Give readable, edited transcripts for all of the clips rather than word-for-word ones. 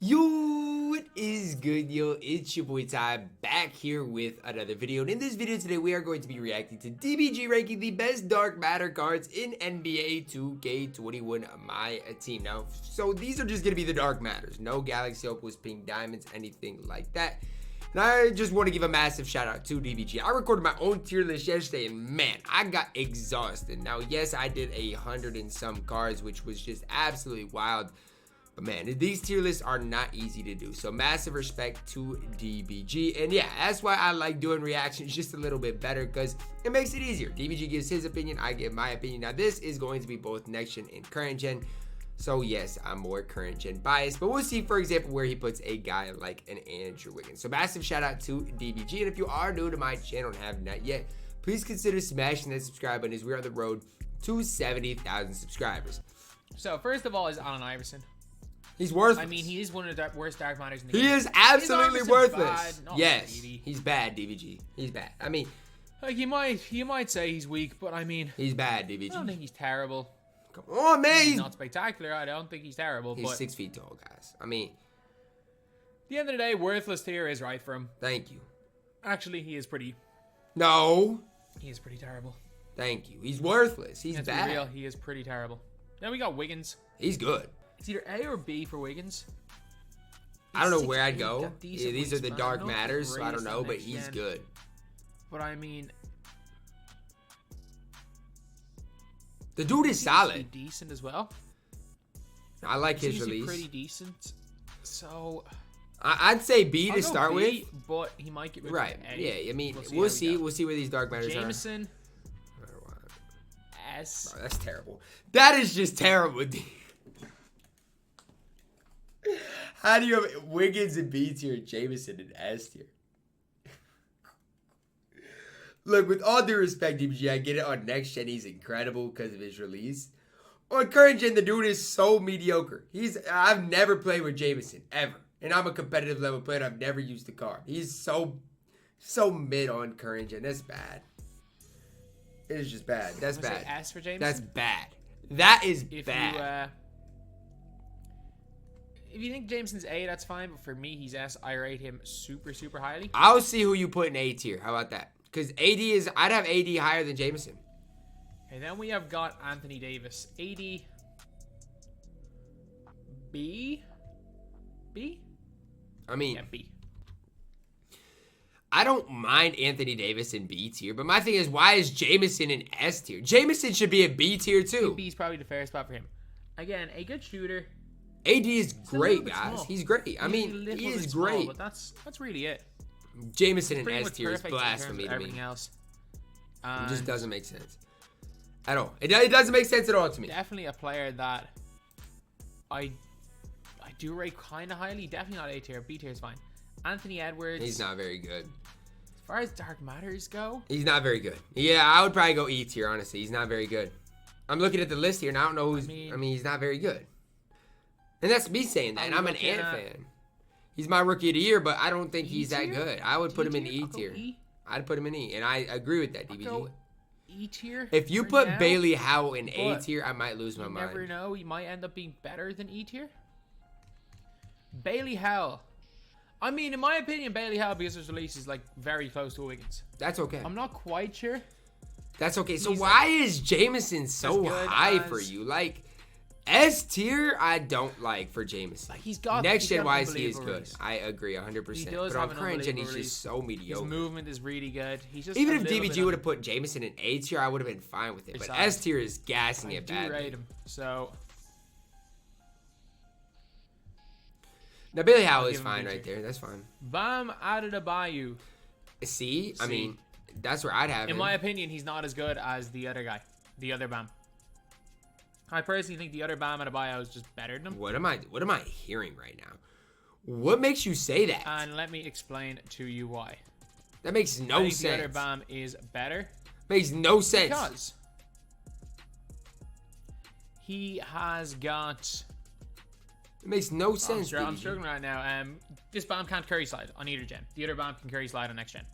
Yo, what is good, yo? It's your boy Ty back here with another video. And in this video today, we are going to be reacting to DBG ranking the best dark matter cards in NBA 2K21 MyTEAM. Now, so these are just going to be the dark matters. No Galaxy Opals, Pink Diamonds, anything like that. And I just want to give a massive shout out to DBG. I recorded my own tier list yesterday and man, I got exhausted. Now, yes, I did 100 and some cards, which was just absolutely wild. But man, these tier lists are not easy to do. So massive respect to DBG. And yeah, that's why I like doing reactions just a little bit better because it makes it easier. DBG gives his opinion, I give my opinion. Now this is going to be both next gen and current gen. So yes, I'm more current gen biased, but we'll see, for example, where he puts a guy like an Andrew Wiggins. So massive shout out to DBG. And if you are new to my channel and have not yet, please consider smashing that subscribe button as we are on the road to 70,000 subscribers. So first of all is Allen Iverson. He's worthless. I mean, he is one of the worst dark matters in the game. He is absolutely worthless. Bad, yes, really. He's bad, DBG. He's bad. I mean, like you might say he's weak, but I mean, he's bad, DBG. I don't think he's terrible. Come on, man. He's not spectacular. I don't think he's terrible. He's but 6 feet tall, guys. I mean, at the end of the day, worthless tier is right for him. Thank you. Actually, he is pretty. No. He is pretty terrible. Thank you. He's worthless. He's bad. Real. He is pretty terrible. Then we got Wiggins. He's good. It's either A or B for Wiggins. I don't know where I'd go. Yeah, these are the dark matters, so I don't know, but he's good. But I mean, the dude is solid. Decent as well. I like his release. Pretty decent. So I'd say B to start with, but he might get rid of right. A. Yeah, I mean, we'll see. We'll see where these dark matters Jameson. are. S. Bro, that's terrible. That is just terrible. How do you have Wiggins in B tier, Jameson in S tier? Look, with all due respect, DBG, I get it. On next gen, he's incredible because of his release. On current gen, the dude is so mediocre. I've never played with Jameson ever, and I'm a competitive level player. And I've never used the card. He's so mid on current gen. That's bad. It is just bad. That's bad. S for Jameson. That's bad. That is bad. If you think Jameson's A, that's fine. But for me, he's S. I rate him super, super highly. I'll see who you put in A tier. How about that? Because I'd have AD higher than Jameson. And then we have got Anthony Davis. AD B? B? I mean, yeah, B. I don't mind Anthony Davis in B tier, but my thing is, why is Jameson in S tier? Jameson should be a B tier too. B is probably the fair spot for him. Again, a good shooter. AD is great, guys. He's great. I mean, he is great. But that's really it. Jameson in S tier is blasphemy to me. Everything else. It just doesn't make sense at all. It doesn't make sense at all to me. Darfinitely a player that I do rate kind of highly. Definitely not A tier. B tier is fine. Anthony Edwards. He's not very good. As far as dark matters go, he's not very good. Yeah, I would probably go E tier, honestly. He's not very good. I'm looking at the list here, and I don't know who's... I mean, he's not very good. And that's me saying that, and I'm an Ant fan. He's my rookie of the year, but I don't think he's that good. I would put him in E tier. I'd put him in E, and I agree with that, DBG. E tier? If you put Bailey Howell in A tier, I might lose my mind. You never know. He might end up being better than E tier. Bailey Howell. I mean, in my opinion, Bailey Howell, because his release is like very close to Wiggins. That's okay. I'm not quite sure. That's okay. So why is Jameson so high for you? Like, S tier, I don't like for Jameson. Like he's got next gen wise, he is good. I agree 100%. But on current gen, he's just so mediocre. His movement is really good. He's just even if DBG would have put Jameson in A tier, I would have been fine with it. But S tier is gassing it bad. I do rate him. So now Bailey Howell is fine right there. That's fine. Bam Adebayo. See, I mean, that's where I'd have him. In my opinion, he's not as good as the other guy, the other Bam. I personally think the other Bam Adebayo is just better than him. What am I hearing right now? What makes you say that? And let me explain to you why. That makes no sense. The other Bam is better. Makes no sense. Because he has got... It makes no sense. I'm struggling right now. This Bam can't curry slide on either gen. The other Bam can curry slide on next gen.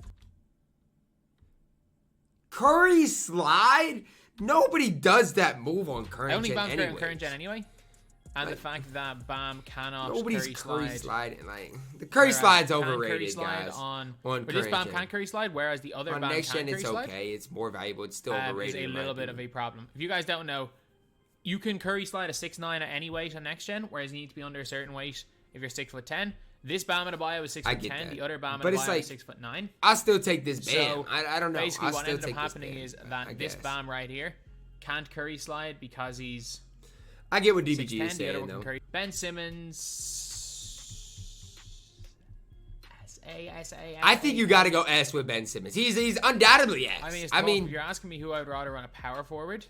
Curry slide? Nobody does that move on current gen anyway. Current gen anyway. And Like, the fact that Bam cannot nobody's curry curry slide. sliding. Like the curry slide's overrated, guys. On current this Bam gen. can curry slide, whereas the other On Bam next can't gen, curry it's slide. okay. It's more valuable. It's still Is overrated. a little bit of a problem. If you guys don't know, you can curry slide a 6'9" at any weight on next gen, whereas you need to be under a certain weight if you're 6'10". This Bam in a bio is 6'10". The other Bam in a bio is 6'9". I'll still take this Bam. So I don't know. Basically, I'll what still ended up take happening this is that this Bam right here can't curry slide because he's. I get what DBG 6'10", is saying though. Ben Simmons. I think you got to go S with Ben Simmons. He's undoubtedly S. I mean, if you're asking me who I'd rather run a power forward,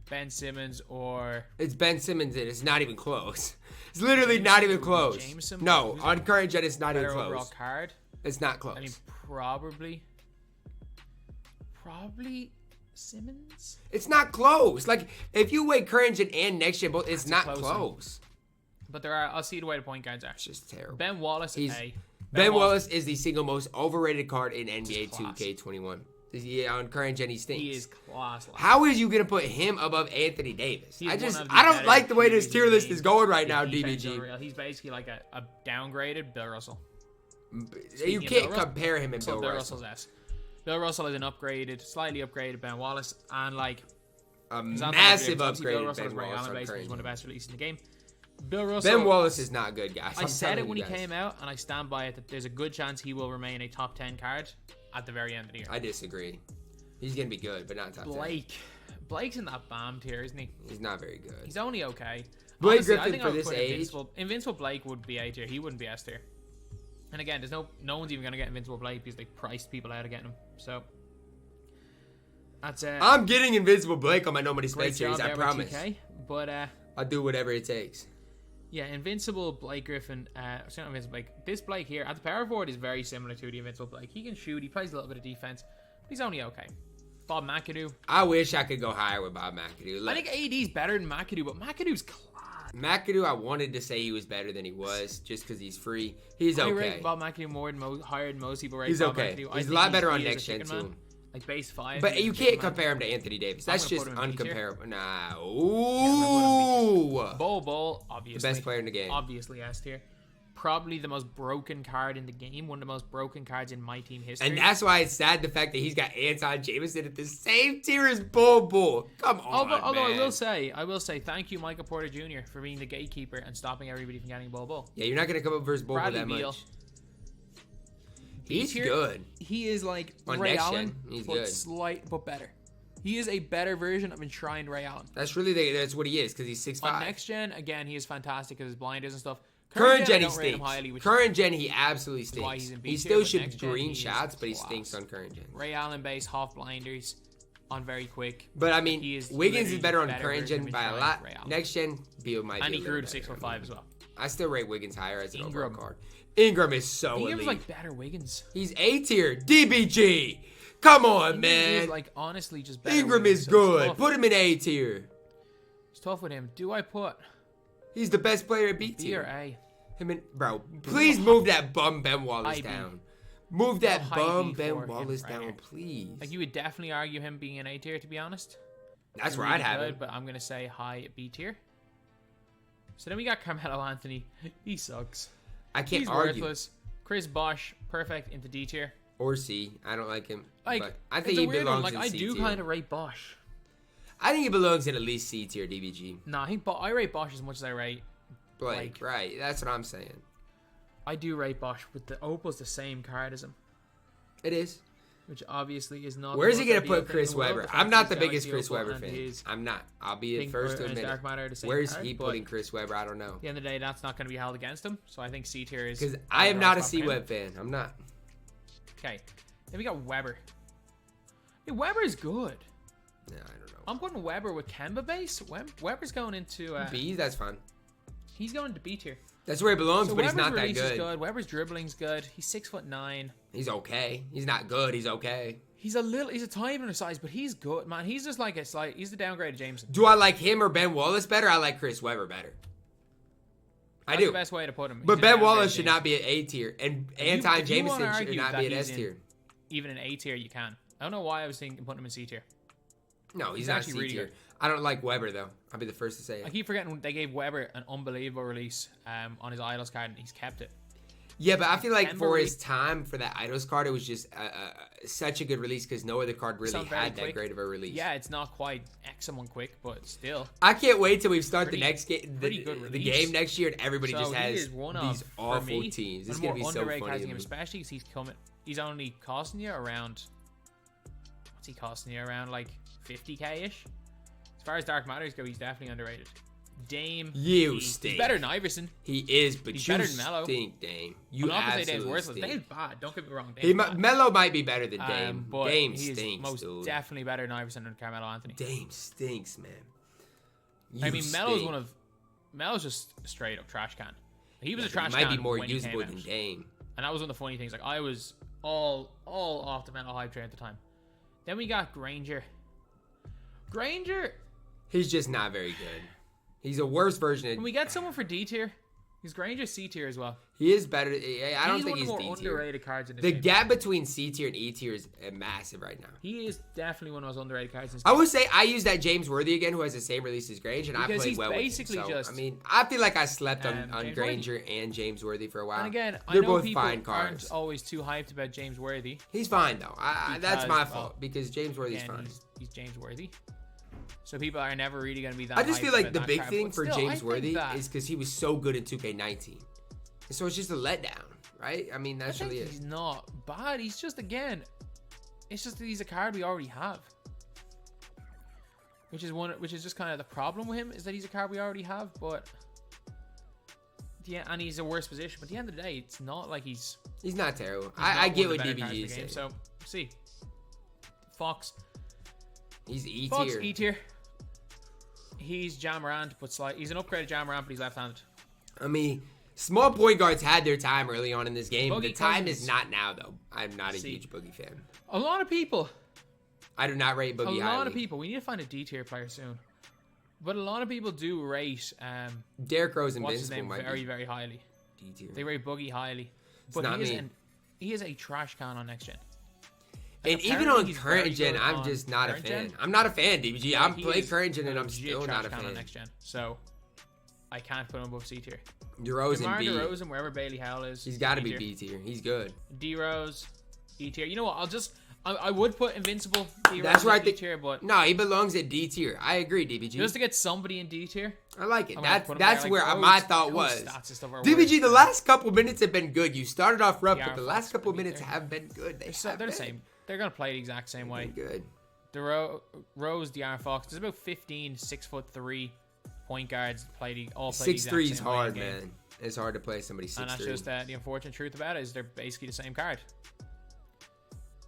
Ben Simmons or it's Ben Simmons, and it's not even close. It's literally not even close. Jameson, no, on current gen, it's not even overall close. Card. It's not close. I mean, probably Simmons. It's not close. Like if you weigh current gen and next gen both, it's not close. But there are. I'll see the way the point guards are. It's just terrible. Ben Wallace is A. Ben Wallace is the single most overrated card in NBA 2K21. Yeah, on current gen, he stinks. He is class. How is you gonna put him above Anthony Davis? He's I don't like the way this tier list is going right now, DBG. He's basically like a downgraded Bill Russell. You can't compare him and Bill Russell. Russell's S. Bill Russell is an upgraded, slightly upgraded Ben Wallace, and like a massive upgrade. Bill Russell is one of the best releases in the game. Bill Russell. Ben Wallace is not good, guys. I said it when he came out, and I stand by it that there's a good chance he will remain a top 10 card at the very end of the year. I disagree. He's gonna be good, but not top 10. Blake's in that Bam tier, isn't he? He's not very good. He's only okay. Blake Honestly, Griffin for this age. Invincible Blake would be A tier. He wouldn't be S tier. And again, there's no one's even gonna get Invincible Blake because they priced people out of getting him. So that's I'm getting Invincible Blake on my nobody spend series. I promise. TK, but I'll do whatever it takes. Yeah, Invincible Blake Griffin. Sorry, not Invincible Blake. This Blake here at the power forward is very similar to the Invincible Blake. He can shoot. He plays a little bit of defense. But he's only okay. Bob McAdoo. I wish I could go higher with Bob McAdoo. Look, I think AD's better than McAdoo, but McAdoo's class. McAdoo, I wanted to say he was better than he was just because he's free. He's okay. I rate Bob McAdoo more than higher than most people rate he's Bob okay. McAdoo. He's a lot better on next gen too. Like base 5. But you can't compare him to Anthony Davis. That's just uncomparable. Nah. Ooh. Bol, obviously. The best player in the game. Obviously S tier. Probably the most broken card in the game. One of the most broken cards in my team history. And that's why it's sad the fact that he's got Anton Jameson at the same tier as Bol. Come on, although man. I will say thank you, Michael Porter Jr. for being the gatekeeper and stopping everybody from getting Bol. Yeah, you're not gonna come up versus Bol that much. He's good. He is like on Ray next Allen, gen, he's good. But better. He is a better version of enshrined Ray Allen. That's really that's what he is because he's 6'5". On next gen, again, he is fantastic because his blinders and stuff. Current gen he stinks. Current gen he absolutely stinks. He still shoots green shots, but he stinks on current gen. Ray Allen base, half blinders, on very quick. But I mean, Wiggins is better on current gen by a lot. Next gen, Beal might be. And he grew to 6'5" as well. I still rate Wiggins higher as an overall card. Ingram is so elite. Ingram's like better Wiggins. He's A tier. DBG. Come on, man. Is like honestly just better. Ingram is good. Put him in A tier. It's tough with him. Do I put? He's the best player at B tier. B or A? Him and bro, please move that bum Ben Wallace down. Move that bum Ben Wallace down, please. Like you would definitely argue him being an A tier, to be honest. That's where I'd have him. But I'm gonna say high B tier. So then we got Carmelo Anthony. He sucks. I can't He's argue. Worthless. Chris Bosh, perfect into D tier. Or C. I don't like him. Like, but I think he belongs in C tier. I do kind of rate Bosh. I think he belongs in at least C tier, DBG. Nah, I rate Bosh as much as I rate Blake. Right, that's what I'm saying. I do rate Bosh, but the Opal's the same card as him. It is. Which obviously is not. Where is he going to put Chris Webber? I'm not the biggest Chris Webber fan. I'm not. I'll be the first to admit it. Where's he putting Chris Webber? I don't know. At the end of the day, that's not going to be held against him. So I think C tier is. Because I am not a C Web fan. I'm not. Okay. Then we got Webber. Hey, Webber's good. Yeah, I don't know. I'm putting Webber with Kemba base. Webber's going into B. That's fine. He's going to B tier. That's where he belongs, but Webber's he's not that good. good. Webber's dribbling's good. He's 6'9". He's okay. He's not good. He's okay. He's a tiny undersized, but he's good, man. He's just like he's the downgraded Jameson. Do I like him or Ben Wallace better? I like Chris Webber better. That's the best way to put him. But Ben Wallace should not be an A tier, and Anton Jameson should not be an S tier. Even an A tier, you can. I don't know why I was thinking putting him in C tier. No, he's not C tier. I don't like Weber, though. I'll be the first to say it. I keep forgetting they gave Weber an unbelievable release on his Idols card, and he's kept it. Yeah, but I feel like for his time, for that Idols card, it was just such a good release because no other card really had that great of a release. Yeah, it's not quite excellent quick, but still. I can't wait till we start the next game, the game next year, and everybody just has these awful teams. It's gonna be so funny. Especially because he's only costing you around. What's he costing you around like 50k ish? As far as Dark Matters go, he's definitely underrated. Dame, he's better than Iverson. He is, but he's you better than Melo. Stink, Dame. I'm not gonna say Dame's worthless. Dame's bad. Don't get me wrong. Melo might be better than Dame. But Dame he stinks, is most definitely better than Iverson and Carmelo Anthony. Dame stinks, man. I mean, Melo's just a straight up trash can. He was a trash can. He might be more usable than Dame. And that was one of the funny things. Like I was all off the Melo hype train at the time. Then we got Granger. He's just not very good. He's a worse version of... Can we get someone for D tier? He's Granger C tier as well. He is better. I don't think he's D tier. He's one of the more underrated cards in this game. game. Gap between C tier and E tier is massive right now. He is definitely one of those underrated cards in this game. I would say I use use that James Worthy again, who has the same release as Granger, and I played well with him. So, I mean, I feel like I slept on Granger and James Worthy for a while. And again, they're I know both people fine cards. Aren't always too hyped about James Worthy. He's fine though. That's my fault because James Worthy's fine. He's James Worthy. So people are never really going to be that. I just feel like the big card, thing for still, James Worthy is because he was so good in 2K19. And so it's just a letdown, right? I mean, that's really it. He's not bad. He's just, again, it's just that he's a card we already have. Which is just kind of the problem with him, is that he's a card we already have, but... Yeah, and he's a worse position. But at the end of the day, it's not like he's not terrible. I get what DBG is saying. So, see. Fox. He's E tier. Fox, E tier. He's Jamorant, but he's an upgraded Jamorant, but he's left-handed. I mean, small point guards had their time early on in this game. Boogie the time is not now, though. I'm not a huge Boogie fan. A lot of people. I do not rate Boogie highly. A lot of people. We need to find a D tier player soon. But a lot of people do rate Derrick Rose invincible very, very highly. D tier. They rate Boogie highly. But he is a trash can on next gen. And even on current gen, I'm just not a fan. I'm not a fan, DBG. I'm playing current gen and I'm still not a fan. On next gen. So I can't put him above C tier. DeRozan B. DeRozan, wherever Bailey Howell is. He's got to be B tier. He's good. D-Rose, E tier. You know what? I would put Invincible D-Rose That's where I think, tier, but no, he belongs at D tier. I agree, DBG. Just to get somebody in D tier. I like it. That's where my thought was. DBG, the last couple minutes have been good. You started off rough, but the last couple minutes have been good. They're the same. They're going to play the exact same way. Good. Rose, De'Aaron Fox. There's about 15 6'3" point guards all play the exact 6'3" is same hard, way man. It's hard to play somebody 6'3". And that's just the unfortunate truth about it is they're basically the same card.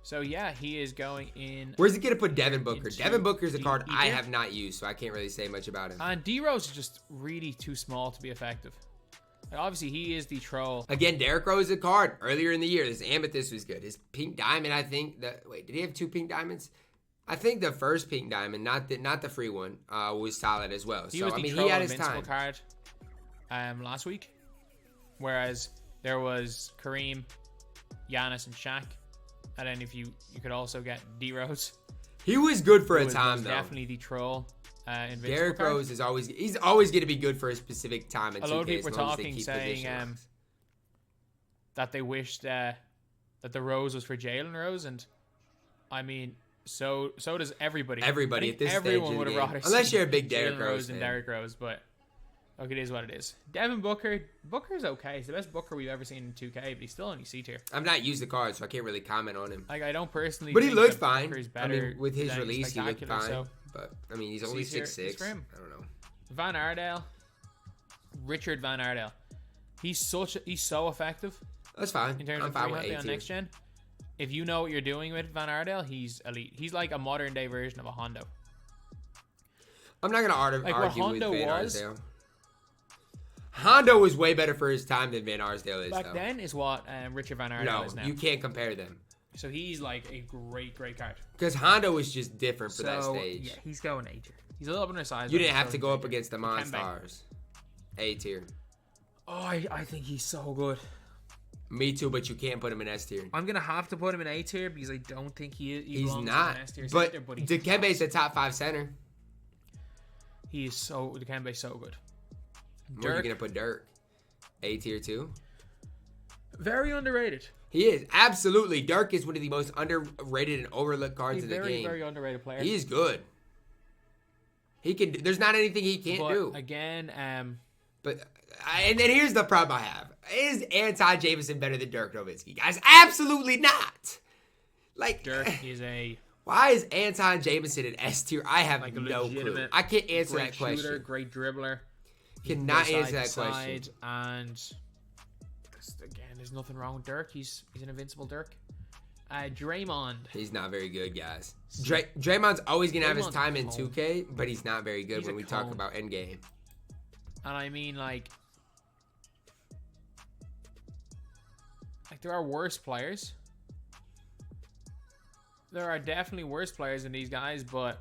So yeah, he is going in. Where's he gonna put Devin Booker? Devin Booker's a card I have not used, so I can't really say much about him. And D-Rose is just really too small to be effective. Like, obviously, he is the troll. Again, Derrick Rose a card earlier in the year. His Amethyst was good. His Pink Diamond, I think. Wait, did he have 2 Pink Diamonds? I think the first Pink Diamond, not the free one, was solid as well. He was the troll Invincible card last week, whereas there was Kareem, Giannis, and Shaq. And then if you could also get D-Rose. He was good for a time, though. Definitely the troll. Derrick Rose is always going to be good for a specific time. A lot of people were talking, saying that they wished that the Rose was for Jalen Rose, and I mean, so does everybody. Everybody at this stage everyone would have rather unless you're a big Derrick Rose fan. And Derrick Rose, but look, it is what it is. Devin Booker. Booker's okay. He's the best Booker we've ever seen in 2K, but he's still only C tier. I've not used the card, so I can't really comment on him. Like, I don't personally. But he think looked fine. I mean, with his release, he looked fine. So. But I mean, he's only 6'6". I don't know. Van Aerdale. Richard Van Aerdale. He's so effective. That's fine. In terms of free on next gen. If you know what you're doing with Van Aerdale, he's elite. He's like a modern day version of a Hondo. I'm not gonna argue with Van Aerdale. Hondo was way better for his time than Van Arsdale is. Back then is what Richard Van Aerdale is now. You can't compare them. So he's like a great card. Because Hondo was just different for that stage. Yeah, he's going A tier. He's a little undersized. You didn't have to go up against the Monstars. A tier. Oh, I think he's so good. Me too, but you can't put him in S tier. I'm gonna have to put him in A tier because I don't think he's not. in S tier. But Dikembe's a top 5 center. He's so Dikembe's so good. Where are you gonna put Dirk? A tier 2? Very underrated. He is absolutely. Dirk is one of the most underrated and overlooked cards in the game. Very underrated player. He's good. He can. There's not anything he can't do. Again, and then here's the problem I have: is Anton Jameson better than Dirk Nowitzki? Guys, absolutely not. Like Dirk is a. Why is Anton Jameson an S tier? I have like no clue. I can't answer that question. Shooter, great dribbler. Cannot answer that question. And again, there's nothing wrong with Dirk. He's an invincible Dirk. Draymond. He's not very good, guys. Draymond's always gonna have his time in 2K, but he's not very good when we talk about endgame. And I mean, like there are worse players. There are definitely worse players than these guys, but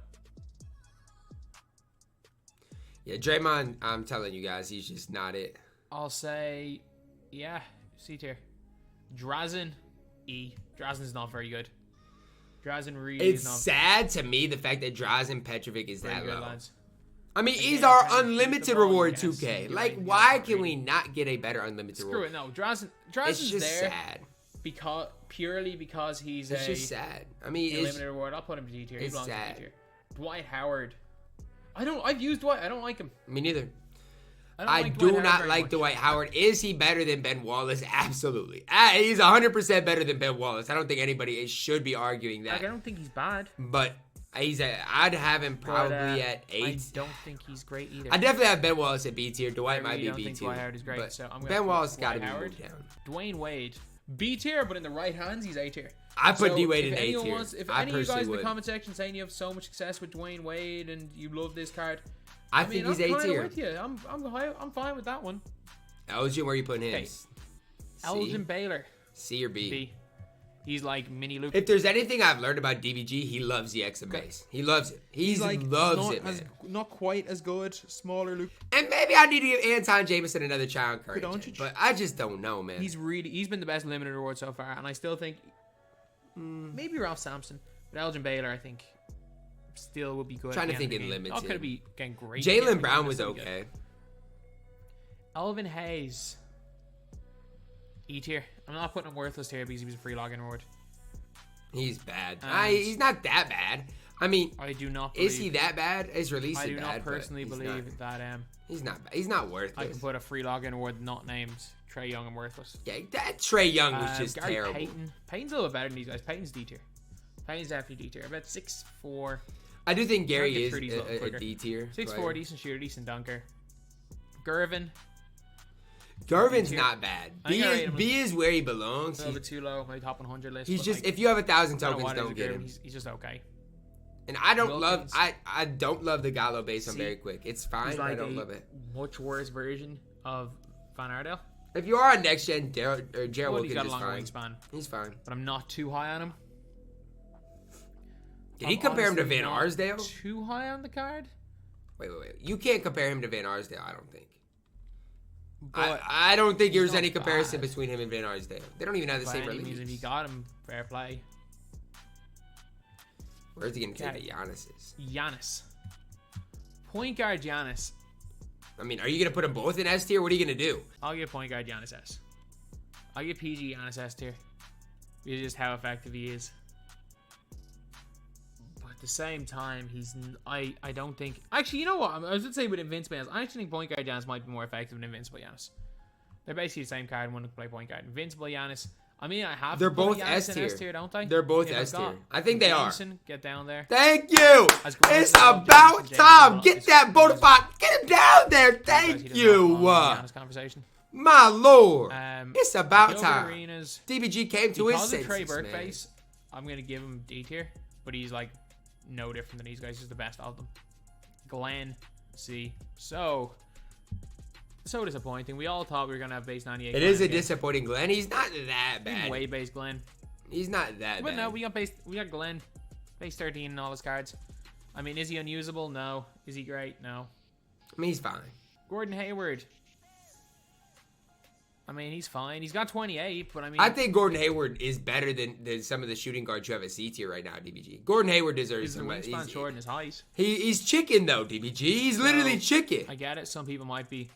yeah, Draymond, I'm telling you guys, he's just not it. I'll say, yeah, C tier. Drazen, E. Drazen's not very good. Drazen really is not. It's sad to me the fact that Drazen Petrovic is that low. Lads. I mean, he's our unlimited reward 2K. Like, why can we not get a better unlimited reward? Screw it, no. Drazen's it's just there sad. Purely because he's it's just sad. I mean, it's limited reward. I'll put him to D tier. It's sad. D tier. Dwight Howard. I've used Dwight. I don't like him. Me neither. I do not like Dwight Howard. Is he better than Ben Wallace? Absolutely. He's 100% better than Ben Wallace. I don't think anybody should be arguing that. Like, I don't think he's bad. But I'd have him probably at 8. I don't think he's great either. I definitely have Ben Wallace at B tier. Dwight might be B tier. Dwight Howard is great. But so I'm Ben Wallace got to be moved down. Dwayne Wade, B tier, but in the right hands, he's A tier. I put D Wade in A tier. If any of you guys in the comment section saying you have so much success with Dwayne Wade and you love this card, I think he's A tier. With you. I'm fine with that one. Elgin, where are you putting him? Elgin Baylor. C or B? B. He's like mini Luke. If there's anything I've learned about DBG, he loves the X and base. He loves it. He loves it, man. Not quite as good, smaller Luke. And maybe I need to give Anton Jameson another child courage. But I just don't know, man. He's been the best limited reward so far, and I still think maybe Ralph Sampson, but Elgin Baylor, I think, still would be good. Trying to think in limited. Oh, could be getting great. Jaylen Brown was okay. Elvin Hayes. E tier. I'm not putting him worthless tier because he was a free login reward. He's bad. He's not that bad. I mean, I do not believe, is he that bad? His release is bad. I do not personally believe that he's not bad. He's not worthless. I can put a free login reward not named Trae Young and worthless. Yeah, that Trae Young was just Gary terrible. Payton's a little better than these guys. Payton's D tier. Payton's definitely D tier. About 6'4". I do think Gary is a D tier. 6'4", decent shooter, decent dunker. Gervin. Gervin's not bad. B is where he belongs. A little bit too low, my top 100 list. He's just, if you have 1,000 tokens, don't get him. He's just okay. And I don't love the Gallo base on very quick. It's fine, but I don't love it. Much worse version of Van Aerdel. If you are on next gen, Gerald Wilkins got a is long fine. wingspan. He's fine. But I'm not too high on him. Did he compare him to Van Arsdale? Too high on the card? Wait. You can't compare him to Van Arsdale, I don't think. But I don't think there's any comparison between him and Van Arsdale. They don't even have the same release. release. If he got him, fair play. Where's he going to take the Giannis's? Giannis. Point guard Giannis. I mean, are you going to put them both in S tier? What are you going to do? I'll give point guard Giannis S. I'll give PG Giannis S tier. It's just how effective he is. But at the same time, I don't think... Actually, you know what? I was going to say with Invincible Giannis. I actually think point guard Giannis might be more effective than Invincible Giannis. They're basically the same card and one can play point guard. Invincible Giannis... I mean, I have. They're both S tier, don't they? They're both S tier. I think they are. Get down there. Thank you. It's about time. Get that bonafide. Get him down there. Thank you. Conversation. My lord. It's about time. Arenas, DBG came to his senses, Trey Burke-face, I'm gonna give him D tier, but he's like no different than these guys. He's the best of them. Glenn, C. So disappointing. We all thought we were gonna have base 98. It is a disappointing Glenn. He's not that bad. Even way base Glenn. He's not that bad. But no, we got Glenn. Base 13 and all his cards. I mean, is he unusable? No. Is he great? No. I mean, he's fine. Gordon Hayward. I mean, he's fine. He's got 28, but I mean... I think Gordon Hayward is better than some of the shooting guards you have at C tier right now, DBG. Gordon Hayward deserves some... His wingspan short and his height. He's chicken, though, DBG. He's literally chicken. I get it. Some people might be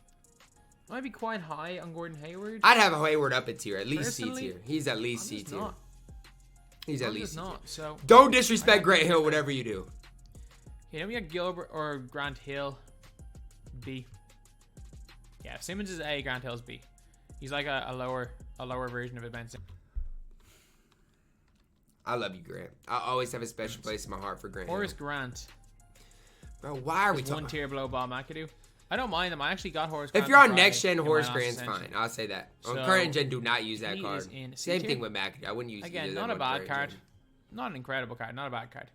quite high on Gordon Hayward. I'd have Hayward up a tier, at least Personally, C tier. He's at least C tier. Not. He's at I'm least just C tier. not. So Don't disrespect Grant Hill, whatever you do. Yeah, then we got Gilbert or Grant Hill, B. Yeah, if Simmons is A, Grant Hill's B. He's like a lower version of Ben Simmons. I love you, Grant. I always have a special place in my heart for Grant Horace Hill. Grant. Bro, why are we talking? One tier below Bob McAdoo. I don't mind him. I actually got Horace If Grant. you're on Friday next gen, in my Horace last Grant's ascension. fine. I'll say that. On So, current gen, do not use that he card. is in C Same tier. thing with McAdoo. I wouldn't use Again, either not of a them on bad current card. gen. Not an incredible card. Not a bad card.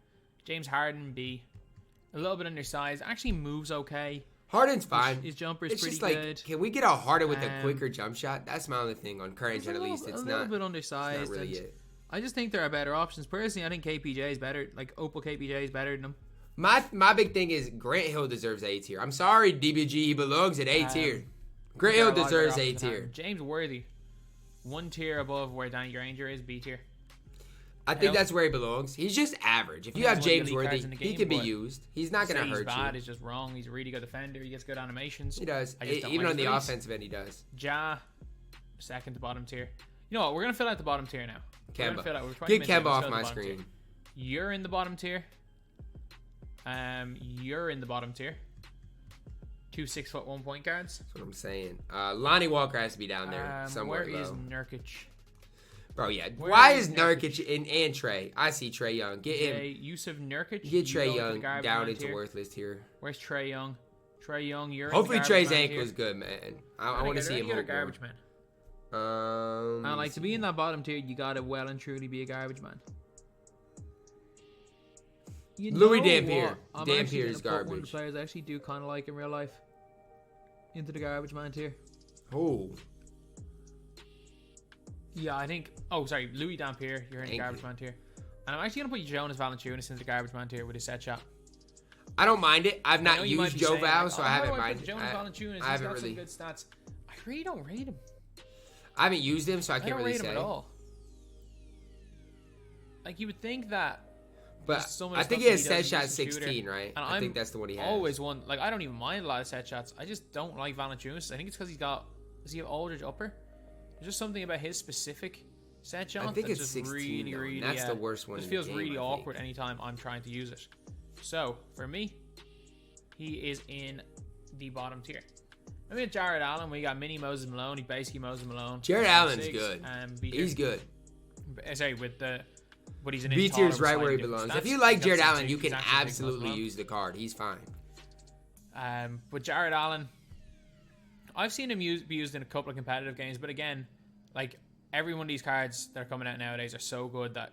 James Harden, B. A little bit undersized. Actually moves okay. Harden's fine. His jumper is It's pretty just like, good. can we get a Harden with a quicker jump shot? That's my only thing on current gen. At least it's a not. little bit It's undersized. not really and it. I just think there are better options. Personally, I think KPJ is better. Like Opal KPJ is better than him. My big thing is Grant Hill deserves A tier. I'm sorry, DBG, he belongs at A tier. Grant Hill There are a lot of deserves better A options than tier. him. James Worthy, one tier above where Danny Granger is, B tier. I think that's where he belongs. He's just average. If you He have has one of the James elite Worthy, cards in the he game, can be but used. He's not going to hurt He's bad you. is just wrong. He's a really good defender. He gets good animations. He does. I just don't Even like on the his release. offensive end, he does. Ja, second to bottom tier. You know what? We're gonna fill out the bottom tier now. We're gonna fill out- we're 20 Get minutes in, Kemba let's off fill out my the bottom tier. screen. You're in the bottom tier. You're in the bottom tier. 2 6'1" point guards. That's what I'm saying. Lonnie Walker has to be down there somewhere Where is low. Nurkic? Bro, yeah. where Why is is Nurkic and Trey? I see Trey Young. Get him. Yusuf Nurkic. Get Trey You go to the Young garbage down man into tier. worthless tier. Where's Trey Young? Trey Young, you're Hopefully in the Trey's garbage man ankle is tier. good, man. I want to see him You're a hold more. garbage man. Let me Like to see. be in that bottom tier, you gotta well and truly be a garbage man. You Louis know Dampier. what? I'm Dampier actually is gonna put one of garbage. the players I actually do kind of like in real life into the garbage man tier. Oh, Yeah, I think. Oh, sorry, Louis Dampier, you're in the Thank garbage you. man tier. And I'm actually gonna put Jonas Valanciunas into the garbage man tier with his set shot. I don't mind it. I've I know not you might used be Joe saying, Val, like, so oh, I how do haven't put minded. Jonas Valanciunas, he's I haven't got really. some good stats. I really don't rate him. I haven't used him, so I I can't don't really rate him say. at all. Like you would think that. But Just some of the I think stuff he has that set he does, shot he's a decent 16, shooter. right? And I I'm think that's the one he has. Always one. Like I don't even mind a lot of set shots. I just don't like Valanciunas. I think it's because he's got. Does he have Aldridge upper? There's just something about his specific set shot. I think that's it's just 16. really, though, really. and that's the worst one. Just in feels the game, really I think. awkward anytime I'm trying to use it. So for me, he is in the bottom tier. I mean, Jared Allen. We got mini Moses Malone. He basically Moses Malone. Jared He's Allen's 6, good. B tier. He's good. Sorry, with the. But he's an B inch tier is taller with right where he slightly different belongs. If stats. you like He's got Jared 6'2", Allen, you he's can actually big Moses absolutely Malone. use the card. He's fine. But Jared Allen, I've seen him be used in a couple of competitive games, but again, like every one of these cards that are coming out nowadays are so good that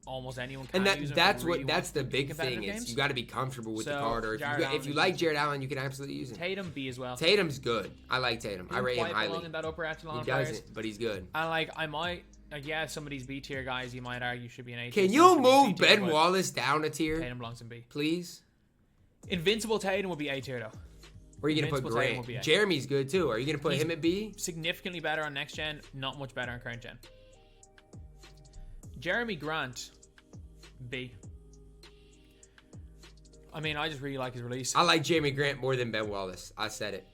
almost anyone can And use them. that's if they really what that's want the to be big competitive thing is games. you got to be comfortable with the So, card. Or Jared if Allen you is like good. Jared Allen, you can absolutely use him. Tatum B as well. Tatum's good. I like Tatum. I rate him Quite belong highly. in that upper echelon He of players. doesn't, but he's good. And like I might, like yeah, some of these B tier guys you might argue should be an A tier. Can some you should be C move tier, Ben but Wallace down a tier, Tatum belongs in B. please? Invincible Tatum would be A tier though. Or are you gonna put Invincible Tatum Grant? will be A. Jeremy's good too. Are you gonna put He's- him at B? Significantly better on next gen, not much better on current gen. Jeremy Grant, B. I mean, I just really like his release. I like Jeremy Grant more than Ben Wallace. I said it.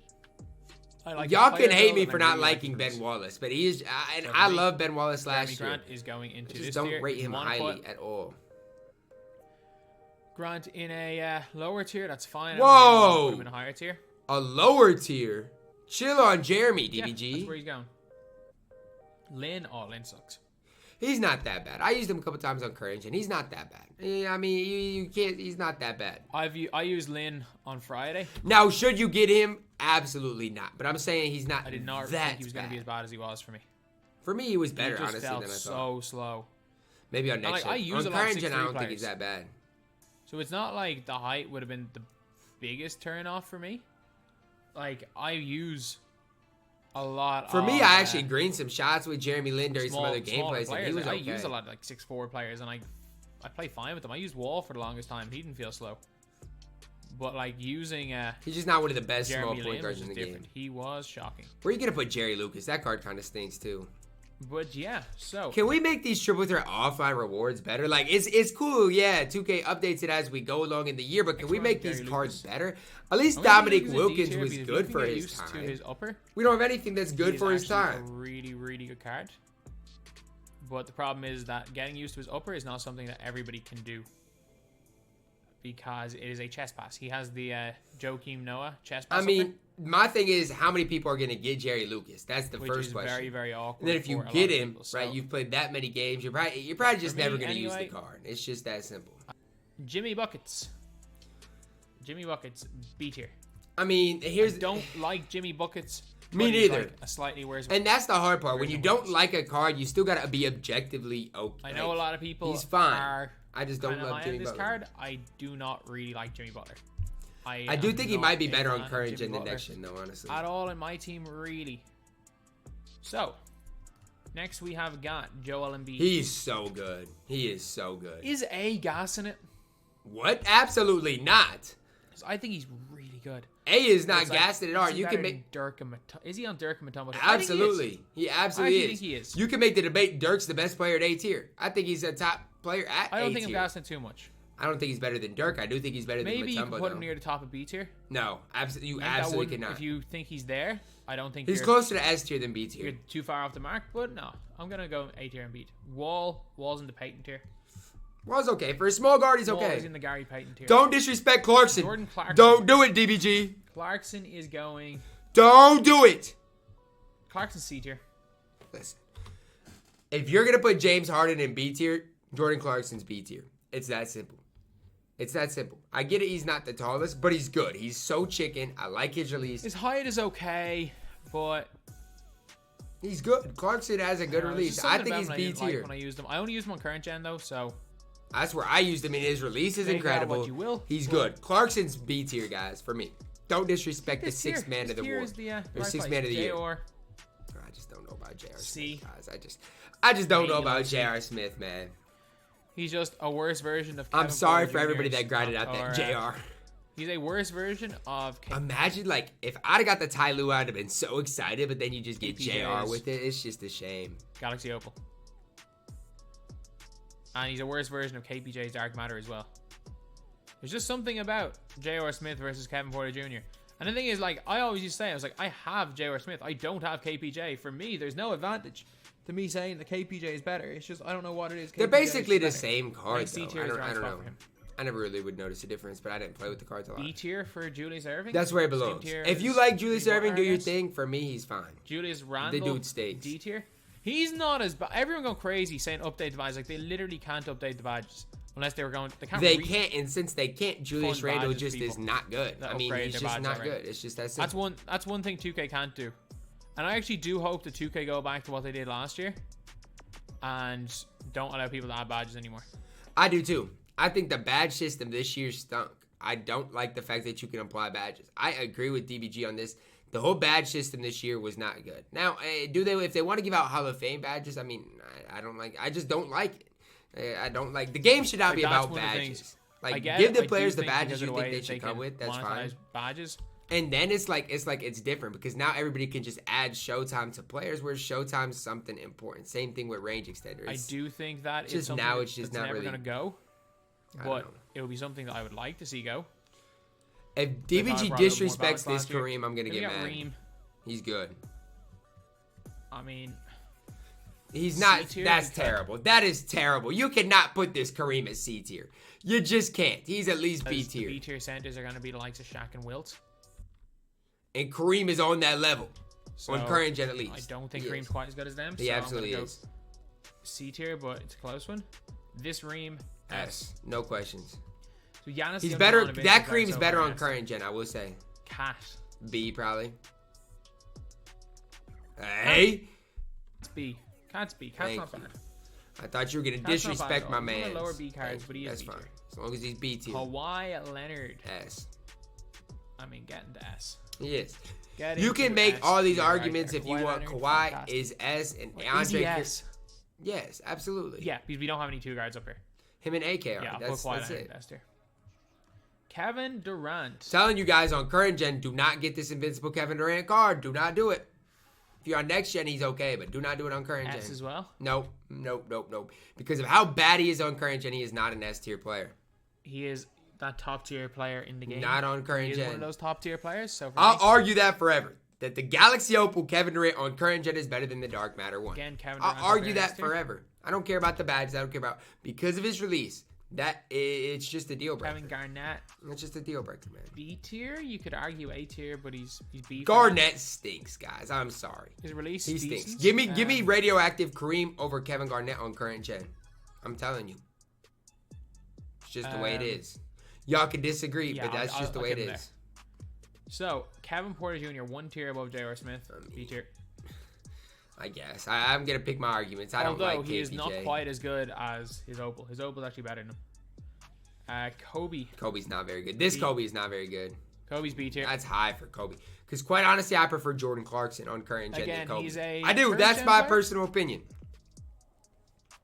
I like Y'all the can player hate me build, for and I not really like liking his Ben release. Wallace, but he is. And So I for me, love Ben Wallace Jeremy last year. Grant is going into Just this don't tier. rate You him wanna highly put at all. Grant in a lower tier, that's fine. Whoa! Put him in a higher tier. A lower tier. Chill on Jeremy, Yeah, DBG. that's where he's going. Lynn sucks. He's not that bad. I used him a couple times on Courage, and he's not that bad. I mean, you can't. He's not that bad. I used Lynn on Friday. Now, should you get him? Absolutely not. But I'm saying he's not. I did not that think he was going to be as bad as he was for me. For me, he was better, he just honestly, felt than I thought. so slow. Maybe on next like, I gen. use On a lot of current gen, I 6'3" don't think he's players. that bad. So it's not like the height would have been the biggest turn off for me. Like, I use a lot For of, me, I actually greened some shots with Jeremy Lin during some other smaller gameplays, and players. he was I okay. use a lot of like 6'4" players, and I play fine with them. I used Wall for the longest time, and he didn't feel slow. But like using He's just not one of the best small Jeremy point Lin guards was in the just game. different. He was shocking. Where are you gonna put Jerry Lucas? That card kind of stinks too. But yeah, so Can we make these triple threat offline rewards better? Like it's cool, yeah. 2K updates it as we go along in the year, but can we make these cards better? At least Dominic Wilkins was good for his time. To his upper, We don't have anything that's good for his time. A really, really good card. But the problem is that getting used to his upper is not something that everybody can do. Because it is a chest pass. He has the Joakim Noah chest pass. I mean, my thing is how many people are going to get Jerry Lucas? That's the which first is question. very, very awkward. And then if you for a get lot of him, people, so. right, you've played that many games, you're probably just For me, never going to use the anyway, card. It's just that simple. Jimmy Buckets. Jimmy Buckets, B tier. I mean, I don't like Jimmy Buckets. Me but he's neither. like a slightly worse. And that's the hard part. When version you of don't Buckets. like a card, you still got to be objectively okay. I know a lot of people He's fine. are I just don't kinda love high Jimmy on this Butler. card. I do not really like Jimmy Butler. I do am think he not might be a better fan on of current Jimmy gen than Butler next gen, though, honestly. at all in my team, really. So, next we have got Joel Embiid. He's so good. He is so good. Is A gas in it? What? Absolutely not. 'Cause I think he's really good. A is not It's like, gassed at all. is he You better can make than Dirk and is he on Dirk and Matumbo? absolutely. He absolutely I is. think he is. You can make the debate. Dirk's the best player at A tier. I think he's a top player at I don't A think I'm tier. gassing too much. I don't think he's better than Dirk. I do think he's better Maybe than you Matumbo, can put him though. near the top of B tier. No, absolutely. You I think that absolutely wouldn't- cannot. If you think he's there, I don't think He's you're, closer to S tier than B you're tier. too far off the mark. But no, I'm gonna go A tier and beat. Wall's in the Payton tier. Wall's okay. For a small guard, he's Wall is okay. in the Gary Payton tier. Don't disrespect Clarkson. Jordan Clarkson. Don't do it, DBG. Clarkson is going. Don't do it. Clarkson's C tier. Listen. If you're going to put James Harden in B tier, Jordan Clarkson's B tier. It's that simple. It's that simple. I get it, he's not the tallest, but he's good. He's so chicken. I like his release. His height is okay, but He's good. Clarkson has a good there's release. just I something think about he's him I B didn't like tier. when I used him. I only used him on current gen though, so That's where I used him, and his release is Take out incredible. what you will, He's but- good. Clarkson's B tier, guys, for me. Don't disrespect the this tier, sixth man this of the tier war. is the, Or right sixth place. man of the year. J.R. I just don't know about J.R. C. Smith, guys. I just don't know Maybe about like C. J.R. Smith, man. He's just a worse version of. I'm Kevin sorry Porter for everybody Jr.'s that grinded out or, that J.R. He's a worse version of. Imagine, like, if I'd have got the Ty Lue, I'd have been so excited, but then you just get KPJs. J.R. with it. It's just a shame. Galaxy Opal. And he's a worse version of KPJ's Dark Matter as well. There's just something about J.R. Smith versus Kevin Porter Jr. And the thing is, like, I always used to say, I was like, I have J.R. Smith. I don't have KPJ. For me, there's no advantage To me, saying the KPJ is better. It's just I don't know what it is. They're KPJ is basically the better. same card, C though. tier I is don't, around I don't spot know. for him. I never really would notice a difference, but I didn't play with the cards a lot. B tier for Julius Erving. That's where it Same belongs. tier If you as like Julius Steve Erving, Butler, do I your guess. thing. For me, he's fine. Julius Randle. dude stays. D tier. He's not as bad. Everyone going crazy saying update the badges. Like, they literally can't update the badges. Unless they were going. They read- can't, and since they can't, Julius fun Randle badges, just is people not good. that I mean, upgrade he's their just badge not already. good. It's just that simple. That's one thing 2K can't do. And I actually do hope that 2K go back to what they did last year and don't allow people to add badges anymore. I do too. I think the badge system this year stunk. I don't like the fact that you can apply badges. I agree with DBG on this. The whole badge system this year was not good. Now, do they? If they want to give out Hall of Fame badges, I mean, I don't like. I just don't like it. I don't like. The game should not be Like, that's about one of the badges. things. Like, I get give it. the I do players the think badges because of you the think way they that should come can with. That's monetize fine. badges. And then it's different because now everybody can just add Showtime to players, where Showtime's something important. Same thing with range extenders. I do think that is just something now it's just that's not never really- going to go. I don't But know. it would be something that I would like to see go. If I DBG brought up more disrespects balance this last year. Kareem, I'm gonna Then we get got mad. Reem. He's good. I mean, He's not. C tier That's is tough. terrible. That is terrible. You cannot put this Kareem as C tier. You just can't. He's at least B the tier. B tier centers are going to be the likes of Shaq and Wilt. And Kareem is on that level. So On current gen, at least. I don't think He Reem's is. quite as good as them. He so absolutely I'm gonna is. go C tier, but it's a close one. This Reem S. No questions. So Giannis. He's the better. only one That of Vince's Kareem's better so on far, current gen, I will say. Cat. B probably. Hey. It's B. Cat's B. Cat's Thank not you. bad. I thought you were gonna Cat's not bad disrespect at my all. He's one man. of the lower B cards, but he is That's B fine. tier. As long as he's B tier. Kawhi Leonard. S. I mean, getting to S. He is. Get You into can make S. all these You're right arguments there. if you Kawhi want. Leonard, Kawhi fantastic. is S and Wait, is Andre. he S? Yes, absolutely. Yeah, because we don't have any two guards up here. Him and AK are. Yeah, I'll put that's Kawhi that's Leonard it. S tier. Kevin Durant. Telling you guys on current gen, do not get this invincible Kevin Durant card. Do not do it. If you're on next gen, he's okay, but do not do it on current gen. S as well? Nope. Because of how bad he is on current gen, he is not an S tier player. He is that top tier player in the game. Not on current He is gen. one of those top tier players. So I'll argue that forever. That the Galaxy Opal Kevin Durant on current gen is better than the Dark Matter one. Again, Kevin Durant. I'll argue that forever. I don't care about the badges. I don't care about because of his release. It's just a deal breaker. Kevin Garnett. It's just a deal breaker, man. B tier. You could argue A tier, but he's B. Garnett stinks, guys. I'm sorry. His release. He decent. stinks. Give me radioactive Kareem over Kevin Garnett on current gen. I'm telling you. It's just the way it is. Y'all can disagree, yeah, but that's just the way it is. There. So, Kevin Porter Jr., 1 tier above J.R. Smith, B tier. I guess. I'm going to pick my arguments. I don't like KPJ. Although he is not quite as good as his Opal. His Opal is actually better than him. Kobe. Kobe's not very good. This Kobe is not very good. Kobe's B tier. That's high for Kobe. Because quite honestly, I prefer Jordan Clarkson on current gen than Kobe. He's a I do. That's my player? personal opinion.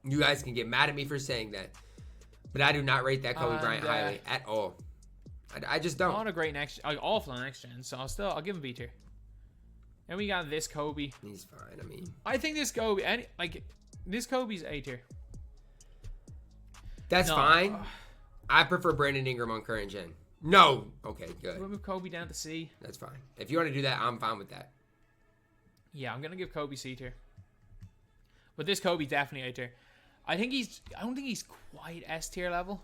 You guys can get mad at me for saying that. But I do not rate that Kobe Bryant highly at all. I just don't. Not a great awful on next gen, so I'll give him B tier. And we got this Kobe. He's fine. I mean, I think this Kobe, this Kobe's A tier. That's fine. I prefer Brandon Ingram on current gen. No. Okay, good. We'll move Kobe down to C. That's fine. If you want to do that, I'm fine with that. Yeah, I'm gonna give Kobe C tier. But this Kobe definitely A tier. I don't think he's quite S tier level.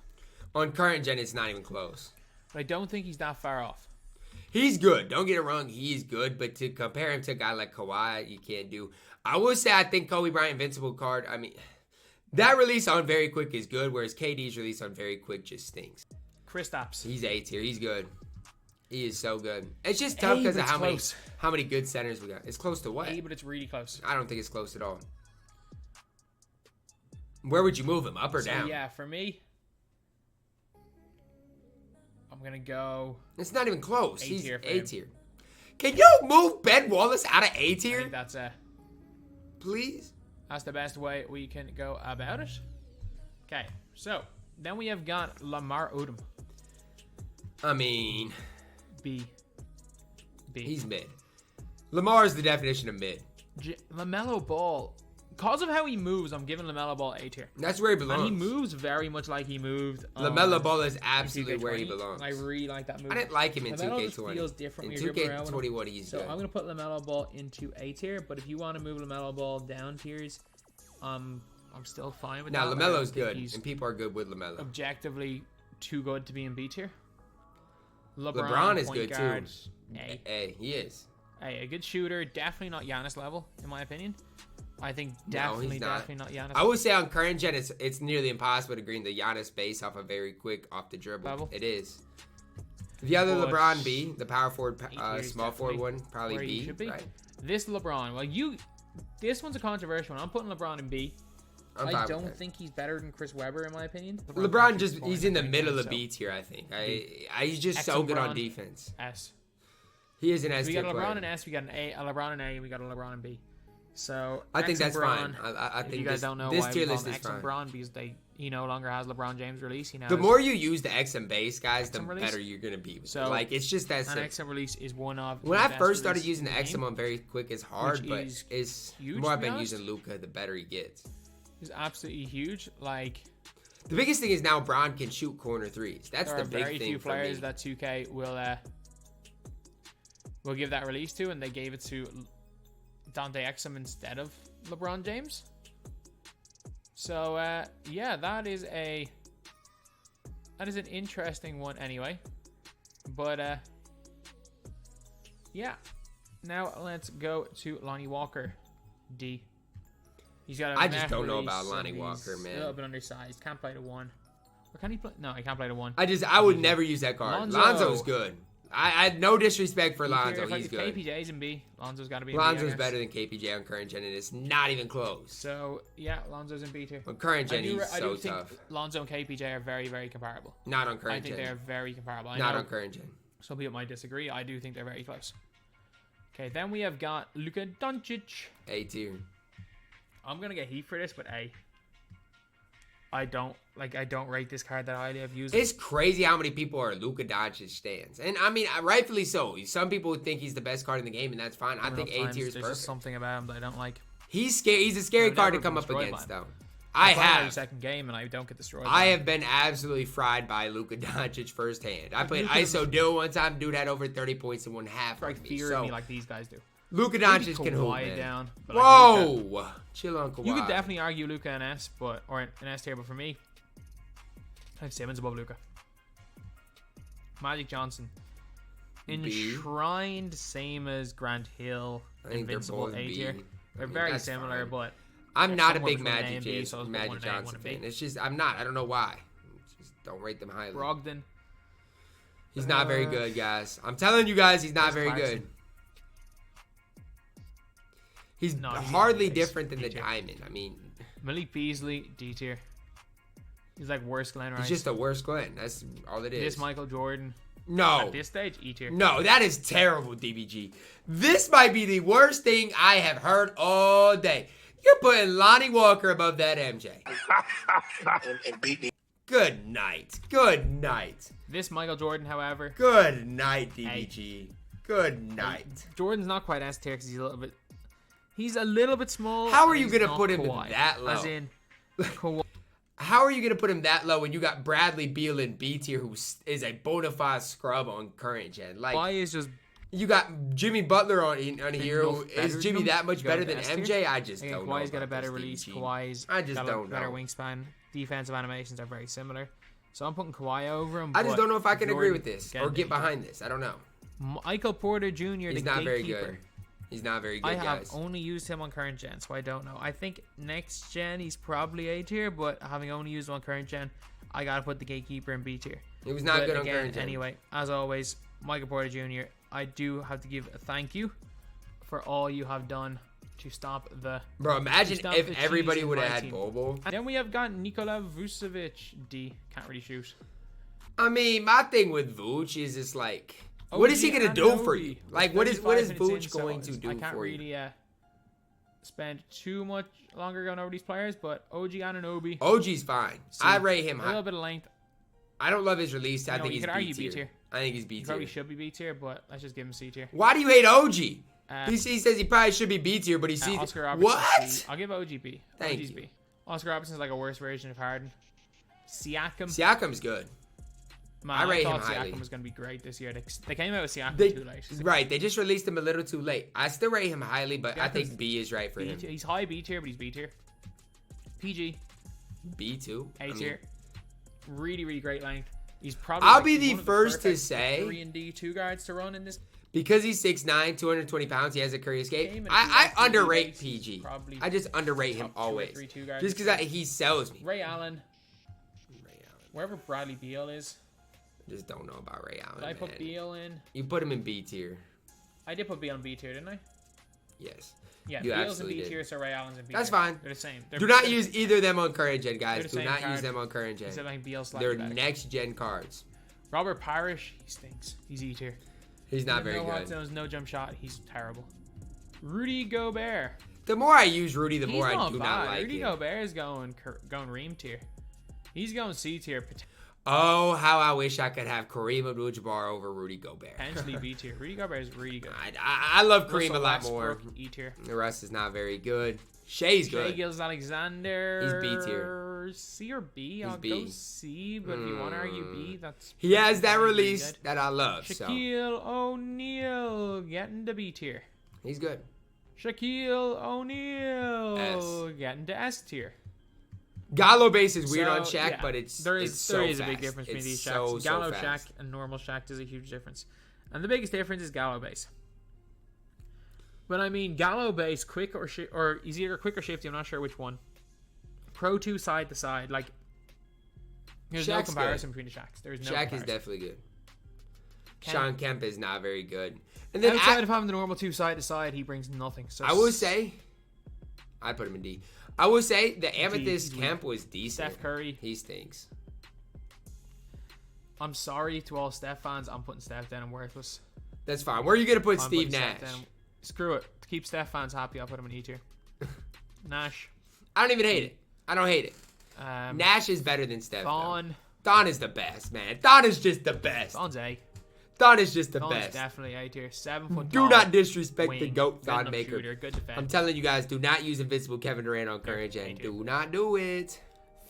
On current gen, it's not even close. But I don't think he's that far off. He's good. Don't get it wrong. He's good. But to compare him to a guy like Kawhi, you can't do. I will say I think Kobe Bryant Invincible card, I mean, that release on Very Quick is good, whereas KD's release on Very Quick just stinks. Kristaps. He's A tier. He's good. He is so good. It's just tough because of how many good centers we got. It's close to what? A, but it's really close. I don't think it's close at all. Where would you move him? Up or down? Yeah, for me, I'm going to go... It's not even close. He's A-tier for A him. tier. Can you move Ben Wallace out of A I tier? think that's Please? That's the best way we can go about it. Okay, so then we have got Lamar Odom. I mean... B. He's mid. Lamar is the definition of mid. LaMelo Ball. Because of how he moves, I'm giving LaMelo Ball A tier. That's where he belongs. And he moves very much like he moved. LaMelo Ball is absolutely where he belongs. I really like that move. I didn't like him in LaMelo 2K20. just feels different In when you're dribbling around 2K21, he's good. I'm going to put LaMelo Ball into A tier, but if you want to move LaMelo Ball down tiers, I'm still fine with that. Now, LaMelo's good, and people are good with LaMelo. Objectively too good to be in B tier. LeBron is good guard, too. A, he is. A good shooter. Definitely not Giannis level, in my opinion. I think definitely not Giannis. I would say on current gen, it's nearly impossible to green the Giannis base off a very quick off the dribble. Level. It is. The other LeBron B, the power forward, small forward one, probably B. Right? This LeBron, this one's a controversial one. I'm putting LeBron in B. I don't think he's better than Chris Webber, in my opinion. LeBron he's in the middle of B tier, I think. He's just so good on defense. S. He is an S tier player. We got a LeBron in S, we got a LeBron in A, and we got a LeBron in B. So I think that's fine. I think you guys don't know this why tier we call list him is X fine. LeBron, because he no longer has LeBron James release. The more you use the XM base, guys, the XM release? better you're gonna be. So it's just that simple. An XM release is one of. When I best first started releases using the in XM on very quick, it's hard, but it's huge, the more I've to be been honest. using Luka, the better he gets. It's absolutely huge. The biggest thing is now Bron can shoot corner threes. That's the big thing. There are very few for me. players that 2K will give that release to, and they gave it to Dante Exum instead of LeBron James. So yeah, that is an interesting one anyway. But yeah. Now let's go to Lonnie Walker, D. He's got I just don't know about Lonnie Walker, man. A little bit undersized. Can't play to 1. Or can he play? No, he can't play to 1. I would never use that card. Lonzo's good. I had no disrespect for Lonzo. He's good. KPJ's in B. Lonzo's got to be in Lonzo's B, better than KPJ on current gen, and it's not even close. So, yeah, Lonzo's in B tier. On current gen, he's so think tough. Lonzo and KPJ are very, very comparable. Not on current gen. I think they're very comparable. Not on current gen. Some people might disagree. I do think they're very close. Okay, then we have got Luka Doncic. A tier. I'm going to get heat for this, but A. I don't rate this card that highly. I've used It's crazy how many people are Luka Doncic stands. And I mean, rightfully so. Some people think he's the best card in the game, and that's fine. I think A tier is There's perfect. just something about him that I don't like. He's scary. He's a scary I've card to never come been up destroyed against, by him. though. I find every have. second game, and I don't get destroyed. I have been absolutely fried by Luka Doncic firsthand. I played ISO Dill one time. Dude had over 30 points in one half. like fear of me like these guys do. Luka Maybe Doncic can hoop, Kawhi man. down. But Whoa! like Luka, Chill on Kawhi. you could definitely argue Luka and S, or an S tier, but for me, I have Simmons above Luka. Magic Johnson, enshrined, same as Grant Hill, I think Invincible they're both A B. tier. They're I mean, very that's similar, fine. but I'm they're not a somewhere big between A Magic, and B, so I was Magic one and A, one Johnson and B. fan. It's just I'm not. I don't know why. Just don't rate them highly. Brogdon. He's not very good, guys. I'm telling you guys, he's not very Clarkson. good. He's No, he's hardly not. different than D the tier. Diamond. I mean, Malik Beasley, D tier. He's like worse Glenn Rice. he's just a worse Glenn. That's all it is. This Michael Jordan. No. At this stage, E tier. No, that is terrible, DBG. This might be the worst thing I have heard all day. You're putting Lonnie Walker above that MJ. Good night. Good night. This Michael Jordan, however, Good night, DBG. Good night. Jordan's not quite S tier because he's a little bit small. How are and you he's gonna not put him Kawhi. that low? As in, Kawhi. How are you going to put him that low when you got Bradley Beal in B tier, who is a bona fide scrub on current gen? Like, Kawhi is just you got Jimmy Butler on here. enough better Is Jimmy than that him much to go better to than S tier. MJ? I just Again, don't know. Kawhi's got a about better this release. DBG. Kawhi's I just got don't a better know. wingspan. Defensive animations are very similar. So I'm putting Kawhi over him. I just but don't know if I can agree Jordan with this can or be. get behind this. I don't know. Michael Porter Jr., He's the not very gatekeeper. good. He's not very good, I have guys. only used him on current gen, so I don't know. I think next gen he's probably A tier, but having only used him on current gen, I gotta put the gatekeeper in B tier. He was not But good on again, current gen. Anyway, as always, Michael Porter Jr., I do have to give a thank you for all you have done to stop the... Bro, imagine Stop if the everybody cheese in would have my had team. Bobo. And then we have got Nikola Vucevic, D. Can't really shoot. I mean, my thing with Vooch is just like, what is he gonna do for you? Like, what is 35 minutes Vooch in, so going to do I can't for you? really spend too much longer going over these players, but OG Anunoby, OG's fine. I rate him a little high. bit of length. I don't love his release. I No, think you he's could B argue B tier. tier. I think he's B He tier. probably should be B tier, but let's just give him C tier. Why do you hate OG? Uh, He says he probably should be B tier, but he's C tier. Oscar Robertson, What? C. I'll give OG B. Thank OG's you. B. Oscar Robertson's like a worse version of Harden. Siakam. Siakam's good. Man, I rate thought him highly. Siakam was going to be great this year. They came out with Siakam They, too late. right, they just released him a little too late. I still rate him highly, but I think Siakam's B is right for B him. tier. He's high B tier, but he's B tier. PG, B too. A tier. Really, really great length. He's probably. I'll like be the one of first to perfect say- 3 and D 2 guards to run in this Because he's 6'9", 220 pounds, he has a career escape. game. And if I he actually underrate plays, PG. he's probably I just underrate him top 2 or always. 3 2 guards. Just because he sells me. Ray Allen, wherever Bradley Beal is, Just don't know about Ray Allen, did I put man. Beal in? You put him in B tier. I did put Beal in B tier, didn't I? Yes. Yeah, You Beal's in absolutely B did. tier, so Ray Allen's in B That's tier. fine. They're the same. Do not use either of them on current gen, guys. the Do same not use card. them on current gen. Except I think Beal's slightly They're better. next gen cards. Robert Parrish, he stinks. He's E tier. He's not very no hot good. zones, no jump shot. He's terrible. Rudy Gobert. The more I use Rudy, the He's more I not do bad. not like Rudy him. Gobert is going Ream tier. He's going C tier, Oh, how I wish I could have Kareem Abdul-Jabbar over Rudy Gobert. potentially B tier. Rudy Gobert is really good. I love Kareem Russell a lot more. Westbrook, E tier. The rest is not very good. Shay's Shai good. Gilgeous-Alexander. He's B tier. C or B? He's I'll B. go C, but if you want to argue B, that's. He has that pretty release good. that I love, so Shaquille O'Neal getting to B tier. he's good. Shaquille O'Neal S. getting to S tier. Gallo base is weird on So, Shaq, yeah, but it's there is it's so a big fast. difference between It's these so, Shaqs. Gallo so Shaq fast. and normal Shaq is a huge difference, and the biggest difference is Gallo base. But I mean, Gallo base quick or he's either quick or shifty. I'm not sure which one. Pro 2 side to side, like there's no Shaq's comparison between the Shaqs. There's no Shaq comparison. is definitely good. Kemp. Sean Kemp is not very good. And then Outside of having the normal 2 side to side, he brings nothing. So I will say, I put him in D. I will say the Amethyst he's weak. Kemp was decent. Steph Curry. He stinks. I'm sorry to all Steph fans. I'm putting Steph down and worthless. That's fine. Where are you gonna put I'm Steve putting Steph Nash? down. Screw it. To keep Steph fans happy, I'll put him in E tier. Nash. I don't even hate it. I don't hate it. Nash is better than Steph. Thon. Thon is the best, man. Thon is just the best. Thon's A. Thon is just the Thon's best. definitely A tier. 7 foot Do tall, not disrespect wing, the GOAT good Thon enough maker. shooter, good defense. I'm telling you guys, do not use Invincible Kevin Durant on current gen. Do not do it.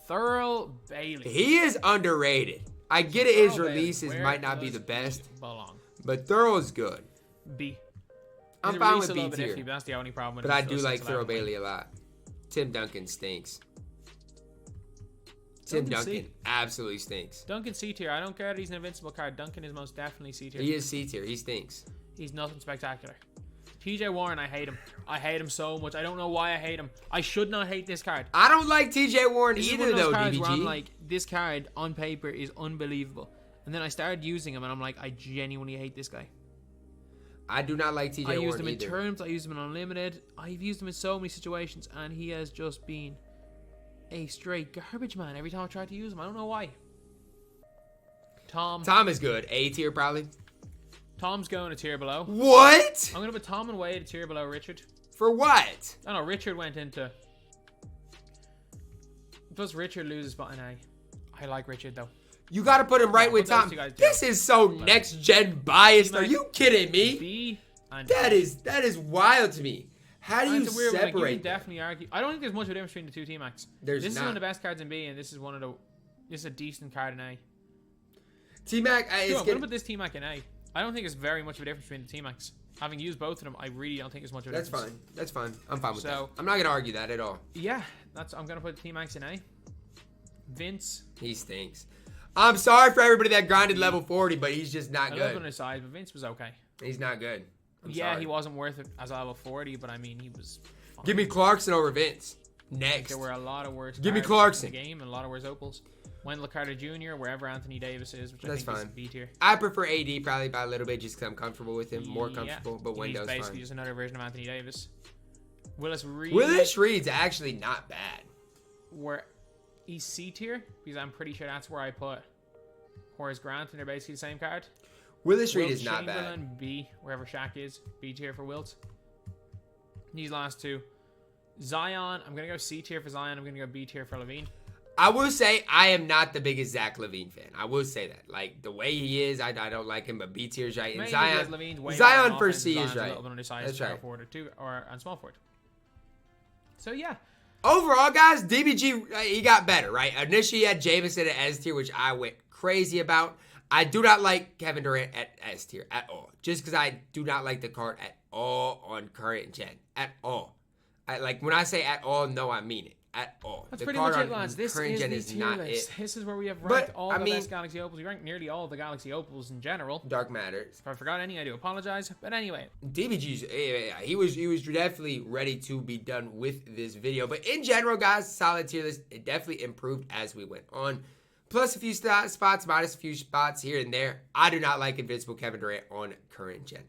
Thurl Bailey. He is underrated. I get it, his Thurl Bailey, releases where might not be does the best, he belong? but Thurl is good. B. I'm His fine release with a B little bit tier, iffy, but that's the only problem with but him. I He do still like sits allowed Thurl to win. Bailey a lot. Tim Duncan stinks. Tim Duncan C. Duncan absolutely stinks. Duncan C tier. I don't care that he's an invincible card. Duncan is most definitely C tier. He is C tier. He stinks. He's nothing spectacular. TJ Warren, I hate him. I hate him so much. I don't know why I hate him. I should not hate this card. I don't like TJ Warren This is either, one of those though, cards where I'm DBG. like, this card on paper is unbelievable. And then I started using him and I'm like, I genuinely hate this guy. I do not like TJ I Warren used him in either. terms, I used him in unlimited. I've used him in so many situations and he has just been a straight garbage man every time I tried to use him. I don't know why. Tom is good. A tier, probably. Tom's going a tier below. What? I'm going to put Tom and Wade a tier below Richard. For what? I don't know, Richard went into... Plus Richard loses spot in A. I like Richard though. You got to put him right Yeah, with put those Tom. two guys This down. is so next-gen biased. Are you kidding me? B and That is wild to me. How do you It's a weird one. Like, you separate can definitely argue. I don't think there's much of a difference between the two T-Max. There's This is not. one of the best cards in B, and this is one of the... This is a decent card in A. T-Mac I'm is going to getting... put this T-Mac in A. I don't think it's very much of a difference between the T-Max. Having used both of them, I really don't think it's much of a That's difference. fine. That's fine. I'm fine with that. So- I'm not going to argue that at all. Yeah, I'm going to put T-Max in A. Vince, He stinks. I'm sorry for everybody that grinded level 40, but he's just not I love him good. his size, but Vince was okay. He's not good. I'm Yeah, sorry. he wasn't worth it as a level 40, but I mean, he was fine. Give me Clarkson over Vince. Next. There were a lot of worse Give me cards Clarkson. in the game and a lot of worse opals. Wendell Carter Jr., wherever Anthony Davis is, which That's I think fine. is B tier. I prefer AD probably by a little bit just because I'm comfortable with him. More Yeah, comfortable, but he's Wendell's basically fine. just another version of Anthony Davis. Willis Reed. Willis Reed's actually not bad. Where he's C tier, because I'm pretty sure that's where I put Horace Grant, and they're basically the same card. Willis Reed Wilt is not bad. Chamberlain, B, wherever Shaq is. B tier for Wilt. These last two. Zion, I'm going to go C tier for Zion. I'm going to go B tier for Levine. I will say I am not the biggest Zach LaVine fan. I will say that. Like, the way he is, I don't like him, but B tier is right. And Mainly because Zion, Levine's way better Zion on for offense, C Zion's is a right. little bit undersized That's power right. forward and small forward. So, yeah. Overall, guys, DBG, he got better, right? Initially, he had Jameson at S tier, which I went crazy about. I do not like Kevin Durant at S tier at all. Just because I do not like the card at all on current gen. At all. When I say at all, no, I mean it. At all. That's the pretty card much it, on lads. This current is gen the is tier not list. it. This is where we have But, ranked all I the mean- best Galaxy Opals. We ranked nearly all the Galaxy Opals in general. Dark matters. If I forgot any, I do apologize. But anyway, DBG's, he was definitely ready to be done with this video. But in general, guys, solid tier list. It definitely improved as we went on. Plus a few spots, minus a few spots here and there. I do not like Invincible Kevin Durant on current gen.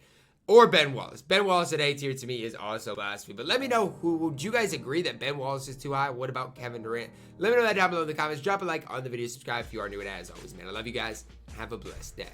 Or Ben Wallace. Ben Wallace at A tier to me is also blasphemy. But let me know, do you guys agree that Ben Wallace is too high? What about Kevin Durant? Let me know that down below in the comments. Drop a like on the video. Subscribe if you are new. And as always, man, I love you guys. Have a blessed day.